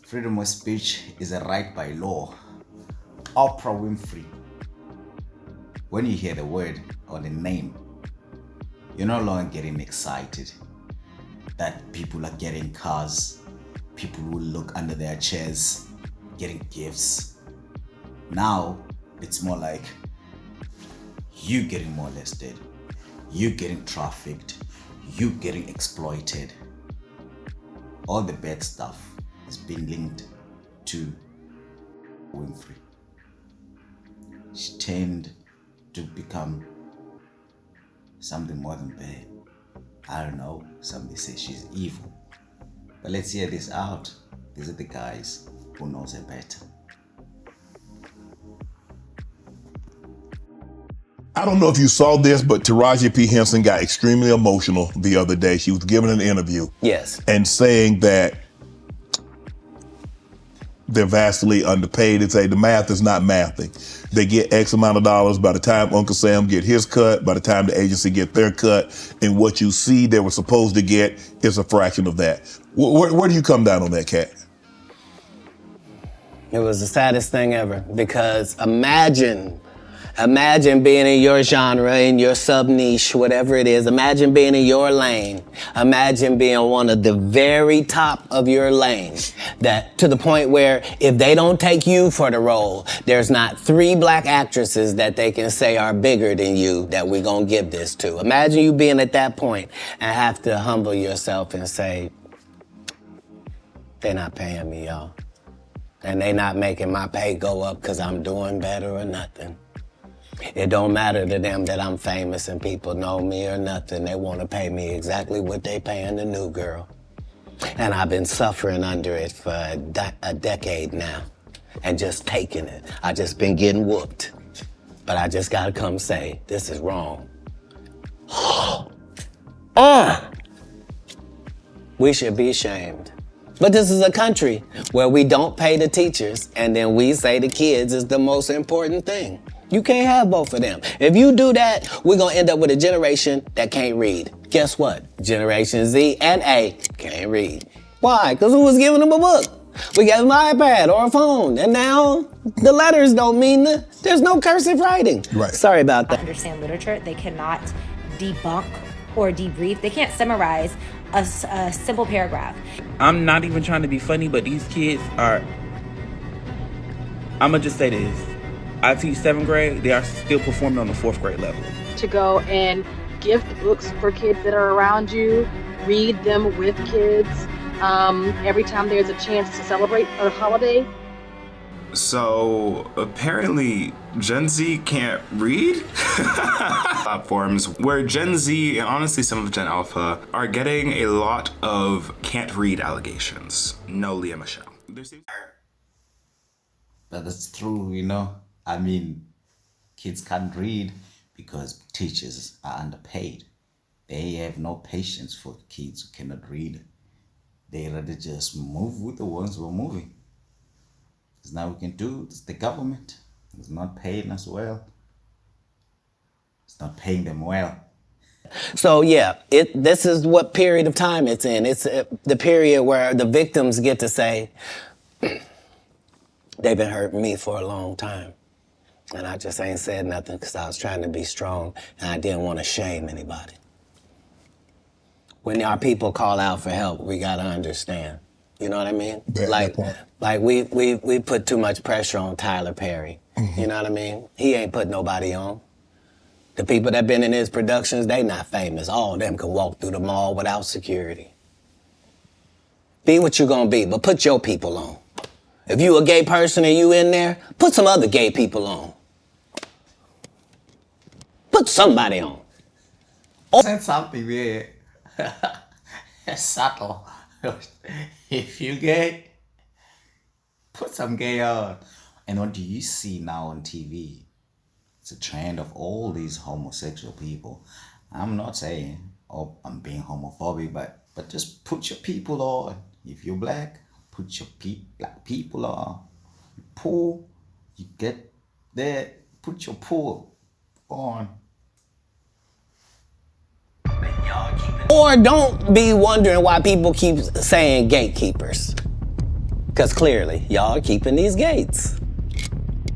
Freedom of speech is a right by law. Oprah Winfrey. When you hear the word or the name, you're no longer getting excited that people are getting cars, people will look under their chairs, getting gifts. Now, it's more like you getting molested, you getting trafficked, you getting exploited. All the bad stuff is being linked to Winfrey. She turned to become something more than bad. I don't know, somebody says she's evil. But let's hear this out. These are the guys who knows her better. I don't know if you saw this, but Taraji P. Henson got extremely emotional the other day. She was giving an interview. Yes. And saying that they're vastly underpaid and say the math is not mathing. They get X amount of dollars by the time Uncle Sam get his cut, by the time the agency get their cut, and what you see they were supposed to get is a fraction of that. Where do you come down on that, Katt? It was the saddest thing ever, because imagine being in your genre, in your sub-niche, whatever it is. Imagine being in your lane. Imagine being one of the very top of your lane. That to the point where if they don't take you for the role, there's not 3 black actresses that they can say are bigger than you that we're gonna give this to. Imagine you being at that point and have to humble yourself and say, they're not paying me, y'all. And they not making my pay go up because I'm doing better or nothing. It don't matter to them that I'm famous and people know me or nothing. They want to pay me exactly what they paying the new girl. And I've been suffering under it for a decade now and just taking it. I just been getting whooped. But I just gotta come say, this is wrong. We should be ashamed. But this is a country where we don't pay the teachers and then we say the kids is the most important thing. You can't have both of them. If you do that, we're gonna end up with a generation that can't read. Guess what? Generation Z and A can't read. Why? Because who was giving them a book? We gave them an iPad or a phone, and now the letters don't mean there's no cursive writing. Right. Sorry about that. Understand literature, they cannot debunk or debrief. They can't summarize a simple paragraph. I'm not even trying to be funny, but these kids are, I'ma just say this. I teach 7th grade, they are still performing on the 4th grade level. To go and gift books for kids that are around you, read them with kids, every time there's a chance to celebrate a holiday. So apparently Gen Z can't read? Platforms where Gen Z and honestly some of Gen Alpha are getting a lot of can't read allegations. No Leah Michelle. But that's true, you know. I mean, kids can't read because teachers are underpaid. They have no patience for kids who cannot read. They rather just move with the ones who are moving. There's nothing we can do. It's the government. It's not paying us well. It's not paying them well. So yeah, this is what period of time it's in. It's the period where the victims get to say, they've been hurting me for a long time. And I just ain't said nothing because I was trying to be strong and I didn't want to shame anybody. When our people call out for help, we gotta understand. You know what I mean? Like we put too much pressure on Tyler Perry. Mm-hmm. You know what I mean? He ain't put nobody on. The people that been in his productions, they not famous. All of them can walk through the mall without security. Be what you gonna be, but put your people on. If you a gay person and you in there, put some other gay people on. Put somebody on. Said something weird. Subtle. If you gay, put some gay on. And what do you see now on TV? It's a trend of all these homosexual people. I'm not saying, oh, I'm being homophobic, but just put your people on. If you're black, put your black people on. You poor, you get there, put your poor on. Or don't be wondering why people keep saying gatekeepers. Because clearly, y'all are keeping these gates.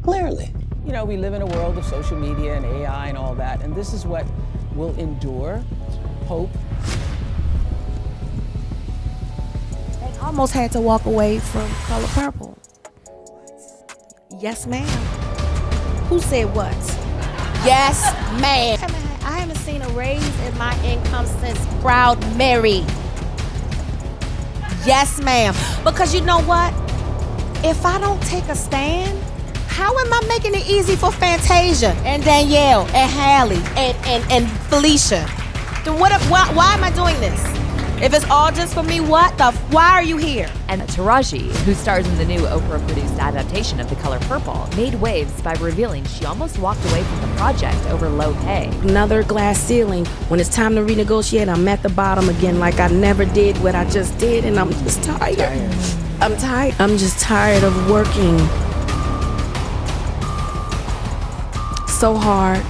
Clearly. You know, we live in a world of social media and AI and all that, and this is what will endure. Hope. I almost had to walk away from Color Purple. Yes, ma'am. Who said what? Yes, ma'am. I haven't seen a raise in my income since Proud Mary. Yes, ma'am. Because you know what? If I don't take a stand, how am I making it easy for Fantasia and Danielle and Hallie and Felicia? Then why am I doing this? If it's all just for me, why are you here? And Taraji, who stars in the new Oprah-produced adaptation of The Color Purple, made waves by revealing she almost walked away from the project over low pay. Another glass ceiling. When it's time to renegotiate, I'm at the bottom again like I never did what I just did, and I'm just tired. I'm tired. I'm just tired of working so hard,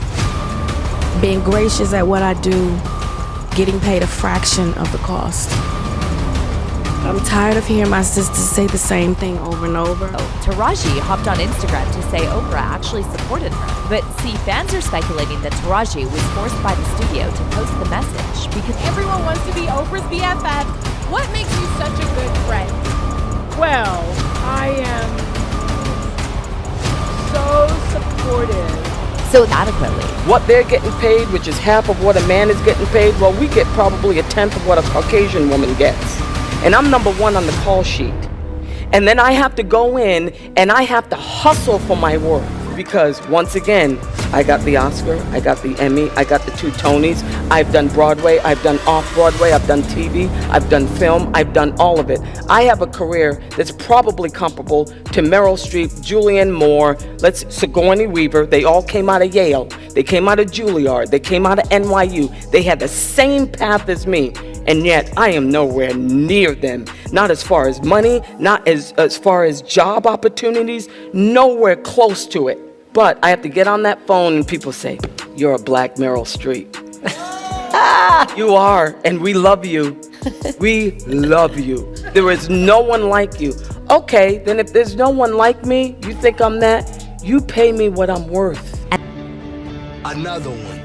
being gracious at what I do, getting paid a fraction of the cost. I'm tired of hearing my sisters say the same thing over and over. Taraji hopped on Instagram to say Oprah actually supported her. But see, fans are speculating that Taraji was forced by the studio to post the message because everyone wants to be Oprah's BFF. What makes you such a good friend? Well, I am so supportive. So adequately. What they're getting paid, which is half of what a man is getting paid, well, we get probably a tenth of what a Caucasian woman gets. And I'm number one on the call sheet. And then I have to go in and I have to hustle for my worth. Because once again, I got the Oscar, I got the Emmy, I got the 2 Tonys. I've done Broadway, I've done off-Broadway, I've done TV, I've done film, I've done all of it. I have a career that's probably comparable to Meryl Streep, Julianne Moore, Sigourney Weaver. They all came out of Yale. They came out of Juilliard. They came out of NYU. They had the same path as me. And yet I am nowhere near them. Not as far as money, not as far as job opportunities, nowhere close to it. But I have to get on that phone and people say, you're a black Meryl Streep. You are, and we love you. We love you. There is no one like you. Okay, then if there's no one like me, you think I'm that, you pay me what I'm worth. Another one.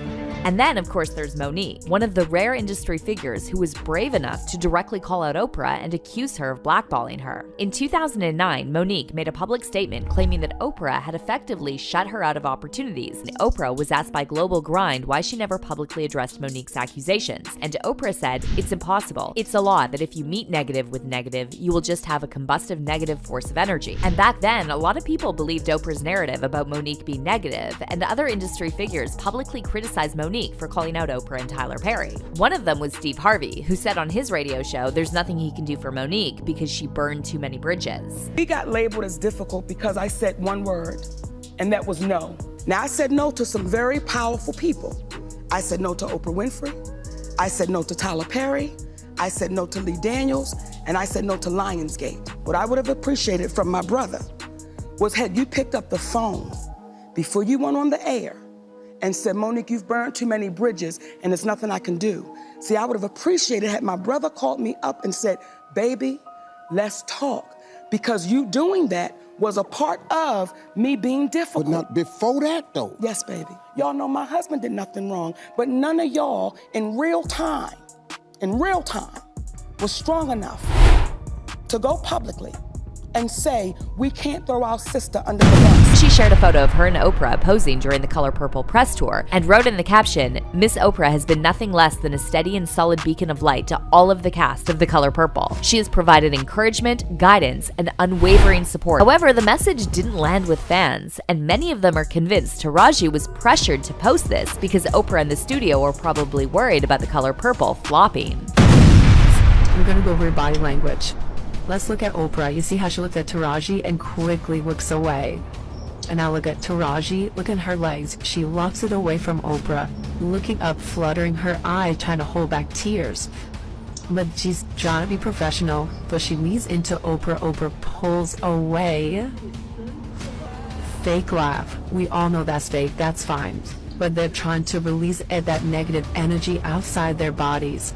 And then, of course, there's Monique, one of the rare industry figures who was brave enough to directly call out Oprah and accuse her of blackballing her. In 2009, Monique made a public statement claiming that Oprah had effectively shut her out of opportunities. And Oprah was asked by Global Grind why she never publicly addressed Monique's accusations. And Oprah said, "It's impossible. It's a law that if you meet negative with negative, you will just have a combustive negative force of energy." And back then, a lot of people believed Oprah's narrative about Monique being negative, and other industry figures publicly criticized Monique for calling out Oprah and Tyler Perry. One of them was Steve Harvey, who said on his radio show there's nothing he can do for Monique because she burned too many bridges. We got labeled as difficult because I said one word, and that was no. Now, I said no to some very powerful people. I said no to Oprah Winfrey. I said no to Tyler Perry. I said no to Lee Daniels. And I said no to Lionsgate. What I would have appreciated from my brother was had you picked up the phone before you went on the air and said, "Monique, you've burned too many bridges and there's nothing I can do." See, I would have appreciated had my brother called me up and said, "Baby, let's talk." Because you doing that was a part of me being difficult. But not before that, though. Yes, baby. Y'all know my husband did nothing wrong, but none of y'all in real time, was strong enough to go publicly and say, we can't throw our sister under the bus. She shared a photo of her and Oprah posing during the Color Purple press tour and wrote in the caption, "Miss Oprah has been nothing less than a steady and solid beacon of light to all of the cast of the Color Purple. She has provided encouragement, guidance, and unwavering support." However, the message didn't land with fans, and many of them are convinced Taraji was pressured to post this because Oprah and the studio were probably worried about the Color Purple flopping. We're gonna go over body language. Let's look at Oprah. You see how she looked at Taraji and quickly looks away. And now look at Taraji. Look at her legs. She locks it away from Oprah, looking up, fluttering her eye, trying to hold back tears. But she's trying to be professional, but she leans into Oprah. Oprah pulls away. Fake laugh. We all know that's fake. That's fine. But they're trying to release that negative energy outside their bodies.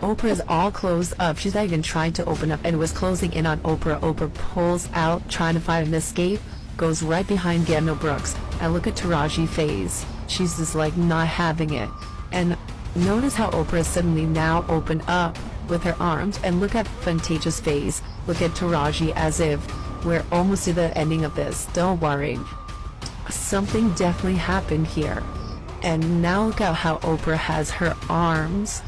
Oprah is all closed up. She's not even trying to open up and was closing in on Oprah. Oprah pulls out, trying to find an escape, goes right behind Gandalf Brooks. And look at Taraji's face. She's just like not having it. And notice how Oprah is suddenly now opened up with her arms. And look at Fantasia's face. Look at Taraji as if we're almost to the ending of this. Don't worry. Something definitely happened here. And now look at how Oprah has her arms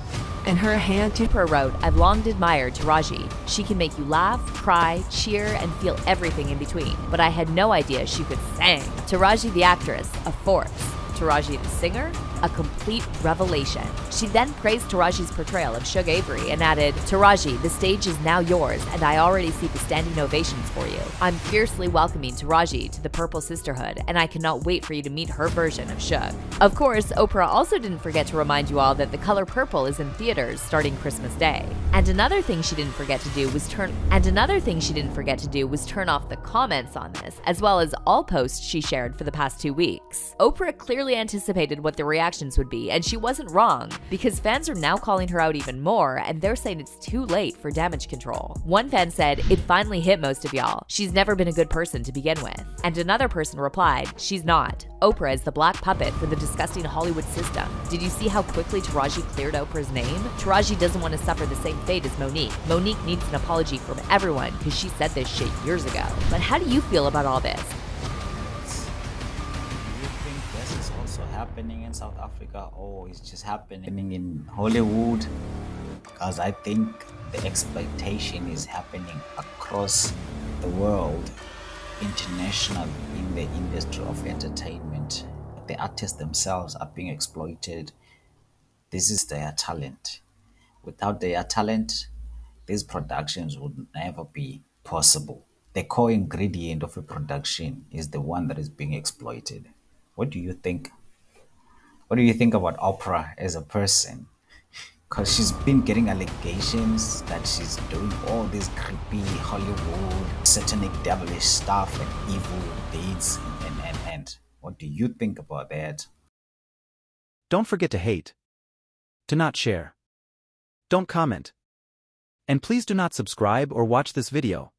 and her hand to Oprah wrote, "I've long admired Taraji. She can make you laugh, cry, cheer, and feel everything in between. But I had no idea she could sing. Taraji the actress, a force. Taraji the singer, a complete revelation." She then praised Taraji's portrayal of Suge Avery and added, "Taraji, the stage is now yours, and I already see the standing ovations for you. I'm fiercely welcoming Taraji to the Purple Sisterhood, and I cannot wait for you to meet her version of Suge." Of course, Oprah also didn't forget to remind you all that the color purple is in theaters starting Christmas Day. And another thing she didn't forget to do was turn off the comments on this, as well as all posts she shared for the past 2 weeks. Oprah clearly anticipated what the reactions would be, and she wasn't wrong, because fans are now calling her out even more, and they're saying it's too late for damage control. One fan said, "It finally hit most of y'all. She's never been a good person to begin with." And another person replied, "She's not. Oprah is the black puppet for the disgusting Hollywood system. Did you see how quickly Taraji cleared Oprah's name? Taraji doesn't want to suffer the same fate as Monique. Monique needs an apology from everyone because she said this shit years ago." But how do you feel about all this? Happening in South Africa, or it's just happening in Hollywood? Because I think the exploitation is happening across the world, international, in the industry of entertainment. The artists themselves are being exploited. This is their talent. Without their talent, these productions would never be possible. The core ingredient of a production is the one that is being exploited. What do you think? What do you think about Oprah as a person? Because she's been getting allegations that she's doing all this creepy Hollywood, satanic, devilish stuff and evil deeds. And what do you think about that? Don't forget to hate, to not share, don't comment, and please do not subscribe or watch this video.